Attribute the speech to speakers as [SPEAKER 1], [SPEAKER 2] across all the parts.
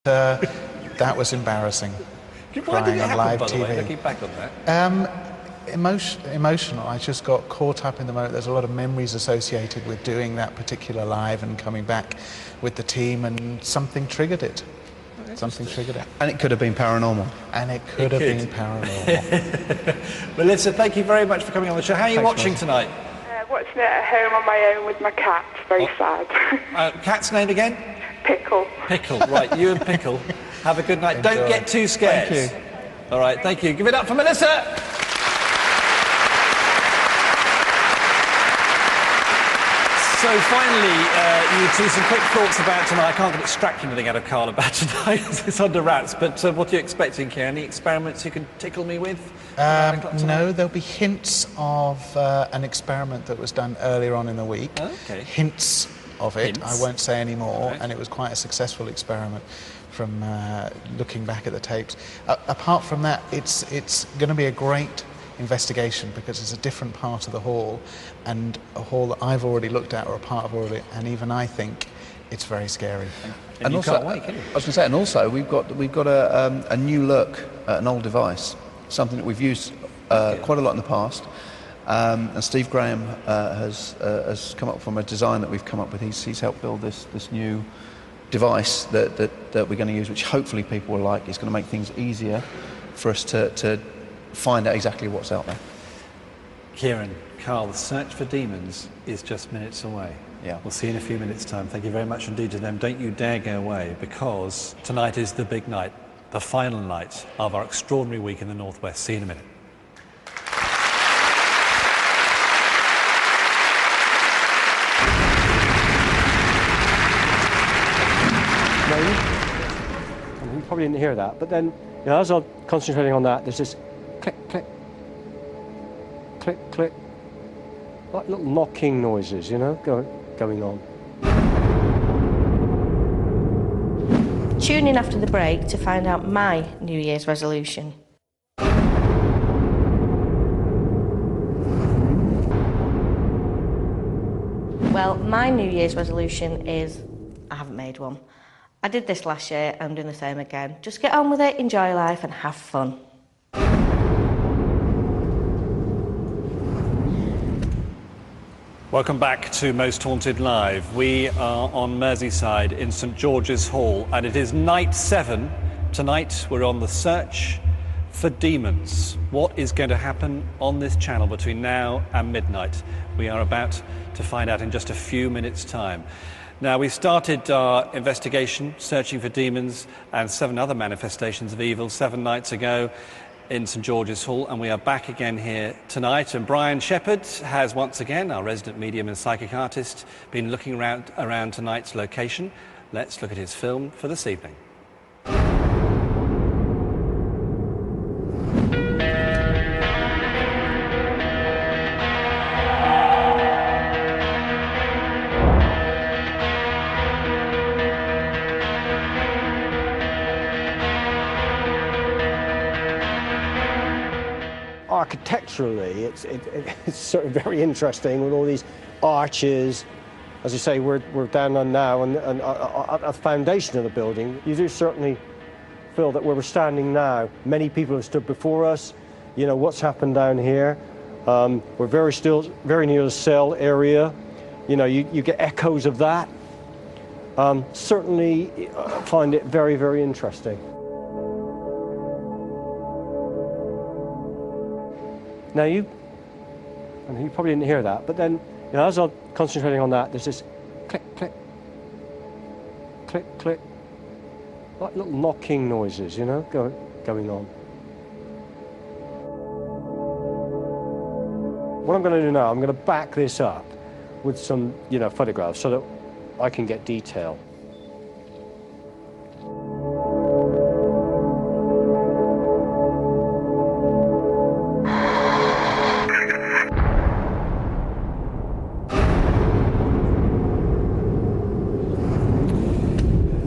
[SPEAKER 1] That was embarrassing.
[SPEAKER 2] Why did it happen,
[SPEAKER 1] live
[SPEAKER 2] by the way,
[SPEAKER 1] TV.
[SPEAKER 2] looking back on that?
[SPEAKER 1] Emotional. I just got caught up in the moment. There's a lot of memories associated with doing that particular live and coming back with the team, and something triggered it.
[SPEAKER 3] And it could have been paranormal.
[SPEAKER 1] And it could have been paranormal.
[SPEAKER 2] Melissa, thank you very much for coming on the show. How are you watching tonight?
[SPEAKER 4] Watching it at home on my own with my cat. Very sad.
[SPEAKER 2] Cat's name again?
[SPEAKER 4] Pickle.
[SPEAKER 2] Pickle, right. You and Pickle. Have a good night.
[SPEAKER 1] Enjoy.
[SPEAKER 2] Don't get too scared.
[SPEAKER 1] Thank you.
[SPEAKER 2] All right, thank you. Give it up for Melissa. So finally, you two, some quick thoughts about tonight. I can't extract anything out of Carl about tonight. It's under wraps. But what are you expecting, Keir? Any experiments you can tickle me with?
[SPEAKER 1] No, there'll be hints of an experiment that was done earlier on in the week.
[SPEAKER 2] Okay.
[SPEAKER 1] Hints of it.
[SPEAKER 2] Hints.
[SPEAKER 1] I won't say any more.
[SPEAKER 2] Okay.
[SPEAKER 1] And it was quite a successful experiment from looking back at the tapes. Apart from that, it's going to be a great investigation because it's a different part of the hall, and a hall that I've already looked at or a part of already, and even I think it's very scary.
[SPEAKER 2] And you
[SPEAKER 3] also,
[SPEAKER 2] can't wait, can you?
[SPEAKER 3] I was going to say, and also we've got a new look at an old device, something that we've used quite a lot in the past. And Steve Graham has come up from a design that we've come up with. He's helped build this new device that we're going to use, which hopefully people will like. It's going to make things easier for us to find out exactly what's out there.
[SPEAKER 2] Kieran, Carl, the search for demons is just minutes away.
[SPEAKER 3] Yeah.
[SPEAKER 2] We'll see you in a few minutes' time. Thank you very much indeed to them. Don't you dare go away, because tonight is the big night, the final night of our extraordinary week in the Northwest. See you in a minute.
[SPEAKER 5] You probably didn't hear that, but then, you know, as I'm concentrating on that, there's this click, click, click, click, like little knocking noises, you know, going on.
[SPEAKER 6] Tune in after the break to find out my New Year's resolution. Well, my New Year's resolution is I haven't made one. I did this last year, I'm doing the same again. Just get on with it, enjoy life and have fun.
[SPEAKER 2] Welcome back to Most Haunted Live. We are on Merseyside in St George's Hall, and it is night 7. Tonight we're on the search for demons. What is going to happen on this channel between now and midnight? We are about to find out in just a few minutes' time. Now, we started our investigation, searching for demons and 7 other manifestations of evil 7 nights ago in St George's Hall, and we are back again here tonight. And Brian Shepherd has once again, our resident medium and psychic artist, been looking around tonight's location. Let's look at his film for this evening.
[SPEAKER 5] Architecturally, it's sort of very interesting with all these arches. As you say, we're down on now, and at the foundation of the building, you do certainly feel that where we're standing now, many people have stood before us. You know what's happened down here. We're very near the cell area. You know, you get echoes of that. Certainly find it very, very interesting. Now you probably didn't hear that, but then, you know, as I'm concentrating on that, there's this click, click, click, click, like little knocking noises, you know, going on. What I'm going to do now, I'm going to back this up with some, you know, photographs so that I can get detail.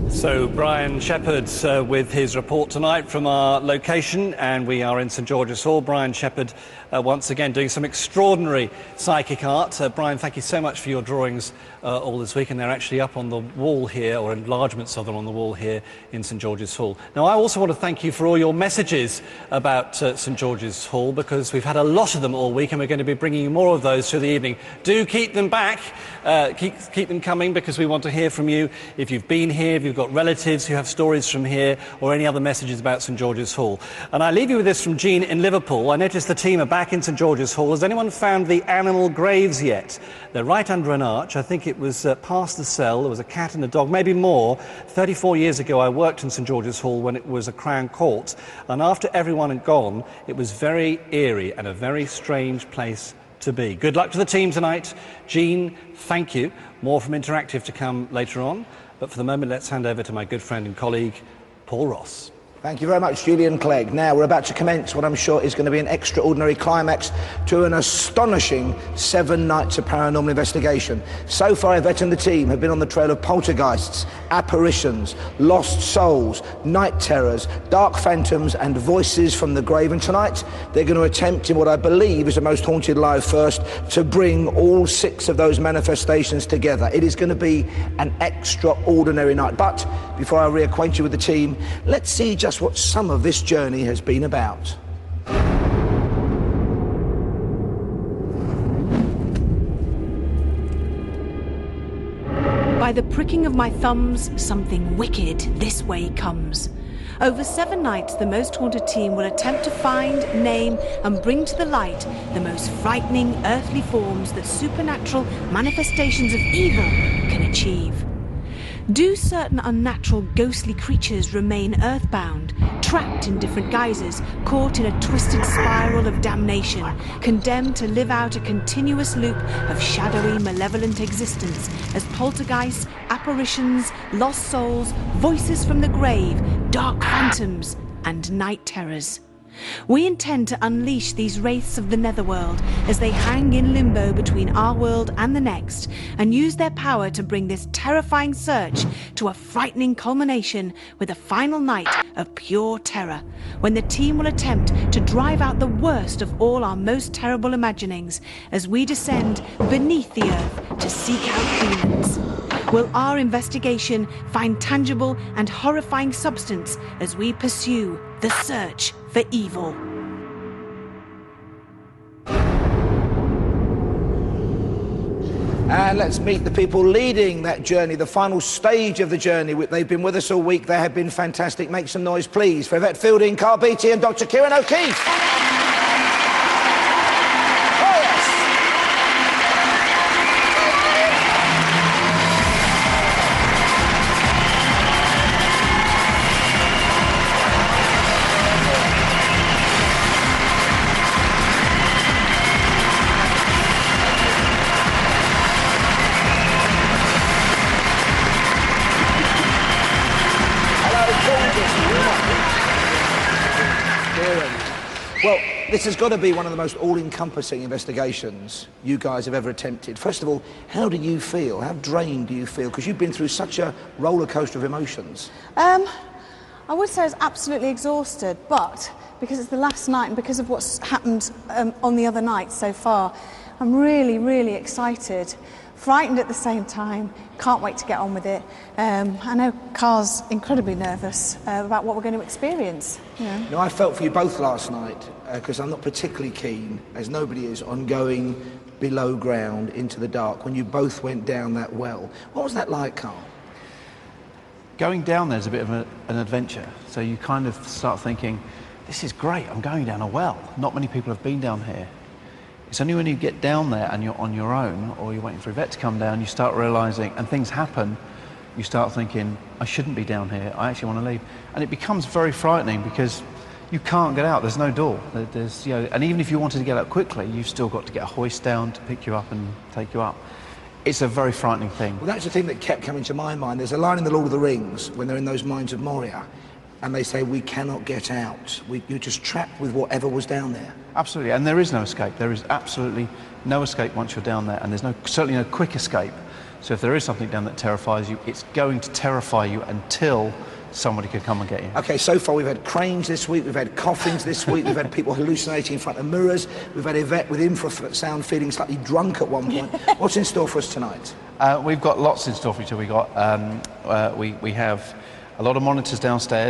[SPEAKER 2] So Brian Shepherd with his report tonight from our location, and we are in St George's Hall. Brian Shepherd once again doing some extraordinary psychic art. Brian, thank you so much for your drawings all this week, and they're actually up on the wall here, or enlargements of them on the wall here in St George's Hall. Now, I also want to thank you for all your messages about St George's Hall, because we've had a lot of them all week, and we're going to be bringing you more of those through the evening. Do keep them back, keep them coming, because we want to hear from you. If you've been here, if you've got relatives who have stories from here, or any other messages about St George's Hall. And I leave you with this from Jean in Liverpool. I noticed the team are back in St George's Hall. Has anyone found the animal graves yet? They're right under an arch. I think it was past the cell. There was a cat and a dog, maybe more. 34 years ago I worked in St George's Hall when it was a Crown Court, and after everyone had gone, it was very eerie and a very strange place to be. Good luck to the team tonight. Jean, thank you. More from Interactive to come later on. But for the moment, let's hand over to my good friend and colleague, Paul Ross.
[SPEAKER 7] Thank you very much, Julian Clegg. Now, we're about to commence what I'm sure is going to be an extraordinary climax to an astonishing 7 nights of paranormal investigation. So far, Yvette and the team have been on the trail of poltergeists, apparitions, lost souls, night terrors, dark phantoms and voices from the grave. And tonight, they're going to attempt in what I believe is the most haunted live first to bring all 6 of those manifestations together. It is going to be an extraordinary night. But before I reacquaint you with the team, let's see just what some of this journey has been about.
[SPEAKER 8] By the pricking of my thumbs, something wicked this way comes. Over 7 nights, the Most Haunted team will attempt to find, name, and bring to the light the most frightening earthly forms that supernatural manifestations of evil can achieve. Do certain unnatural ghostly creatures remain earthbound, trapped in different guises, caught in a twisted spiral of damnation, condemned to live out a continuous loop of shadowy, malevolent existence as poltergeists, apparitions, lost souls, voices from the grave, dark phantoms, and night terrors? We intend to unleash these wraiths of the netherworld as they hang in limbo between our world and the next, and use their power to bring this terrifying search to a frightening culmination with a final night of pure terror, when the team will attempt to drive out the worst of all our most terrible imaginings as we descend beneath the earth to seek out demons. Will our investigation find tangible and horrifying substance as we pursue the search for evil?
[SPEAKER 7] And let's meet the people leading that journey, the final stage of the journey. They've been with us all week. They have been fantastic. Make some noise, please, for Yvette Fielding, Carl Beattie and Dr. Kieran O'Keefe. Well, this has got to be one of the most all-encompassing investigations you guys have ever attempted. First of all, how do you feel? How drained do you feel? Because you've been through such a roller coaster of emotions.
[SPEAKER 9] I would say I was absolutely exhausted, but because it's the last night and because of what's happened on the other nights so far, I'm really, really excited. Frightened at the same time, can't wait to get on with it. I know Carl's incredibly nervous about what we're going to experience. Yeah.
[SPEAKER 7] You know, I felt for you both last night, because I'm not particularly keen, as nobody is, on going below ground into the dark when you both went down that well. What was that like, Carl?
[SPEAKER 3] Going down there's a bit of an adventure, so you kind of start thinking, this is great, I'm going down a well. Not many people have been down here. It's only when you get down there and you're on your own, or you're waiting for Yvette to come down, you start realising, and things happen, you start thinking, I shouldn't be down here, I actually want to leave. And it becomes very frightening because you can't get out, there's no door. There's, you know, and even if you wanted to get out quickly, you've still got to get a hoist down to pick you up and take you up. It's a very frightening thing.
[SPEAKER 7] Well, that's the thing that kept coming to my mind. There's a line in The Lord of the Rings when they're in those mines of Moria, and they say, we cannot get out. You're just trapped with whatever was down there.
[SPEAKER 3] Absolutely, and there is no escape. There is absolutely no escape once you're down there, and there's certainly no quick escape. So if there is something down that terrifies you, it's going to terrify you until somebody can come and get you.
[SPEAKER 7] Okay, so far we've had cranes this week, we've had coffins this week, we've had people hallucinating in front of mirrors, we've had Yvette with infrasound feeling slightly drunk at one point. What's in store for us tonight?
[SPEAKER 3] We've got lots in store for you. We have a lot of monitors downstairs.